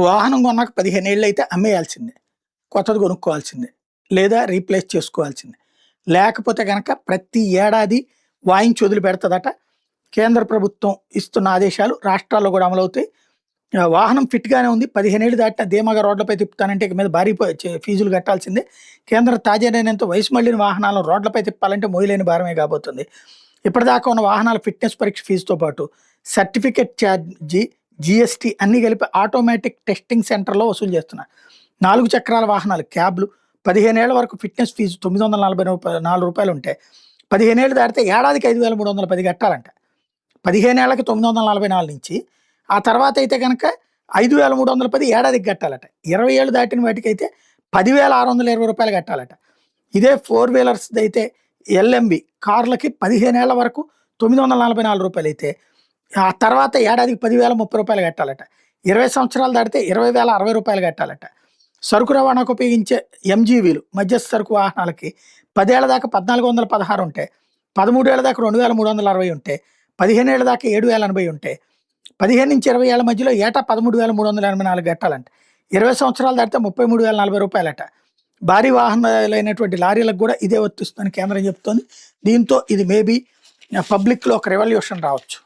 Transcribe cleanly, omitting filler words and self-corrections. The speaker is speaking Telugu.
వాహనం కొన్నాక 15 ఏళ్ళు అయితే అమ్మేయాల్సిందే. కొత్తది కొనుక్కోవాల్సిందే. లేదా రీప్లేస్ చేసుకోవాల్సిందే. లేకపోతే గనక ప్రతి ఏడాది వాయించి వదిలిపెడతదట. కేంద్ర ప్రభుత్వం ఇస్తున్న ఆదేశాలు రాష్ట్రాల్లో కూడా అమలవుతాయి. వాహనం ఫిట్‌గానే ఉంది. 15 ఏళ్ళు దాటినా ధీమాగా రోడ్లపై తిప్పుతానంటే ఇక మీద భారీ ఫీజులు కట్టాల్సిందే. కేంద్ర తాజా నిర్ణయంతో వయసు మళ్లిన వాహనాలను రోడ్లపై తిప్పాలంటే మోయలేని భారమే కాబోతుంది. ఇప్పటిదాకా ఉన్న వాహనాల ఫిట్‌నెస్ పరీక్ష ఫీజుతో పాటు సర్టిఫికేట్ ఛార్జీ, జీఎస్టీ అన్నీ కలిపి ఆటోమేటిక్ టెస్టింగ్ సెంటర్‌లో వసూలు చేస్తున్నారు. 4 చక్రాల వాహనాలు, క్యాబ్‌లు 15 ఏళ్ల వరకు ఫిట్‌నెస్ ఫీజు రూ. 944 ఉంటే 15 ఏళ్ళు దాటితే ఏడాదికి 5,310 కట్టాలంట. 15 ఏళ్లకి 944 నుంచి ఆ తర్వాత అయితే గనక 5,310 ఏడాదికి కట్టాలట. 20 ఏళ్ళు దాటిన వాటికైతే రూ. 10,620 కట్టాలట. ఇదే 4 వీలర్స్‌దైతే ఎల్ఎంవి కార్లకి 15 ఏళ్ల వరకు రూ. 944 అయితే ఆ తర్వాత ఏడాదికి 10,030 కట్టాలట. 20 సంవత్సరాలు దాటితే రూ. 20,060 కట్టాలట. సరుకు రవాణాకు ఉపయోగించే ఎంజీవీలు మధ్యస్థ సరుకు వాహనాలకి 10 ఏళ్ల దాకా 1,416 ఉంటే, 13 ఏళ్ల దాకా 2,360 ఉంటే, 15 ఏళ్ల దాకా 7,080 ఉంటే, 15-20 ఏళ్ల మధ్యలో ఏటా 13,384 కట్టాలంట. 20 సంవత్సరాలు దాటితే రూ. 33,040 భారీ వాహనాలైనటువంటి లారీలకు కూడా ఇదే వర్తిస్తుందని కేంద్రం చెప్తోంది. దీంతో ఇది మేబీ పబ్లిక్‌లో ఒక రెవల్యూషన్ రావచ్చు.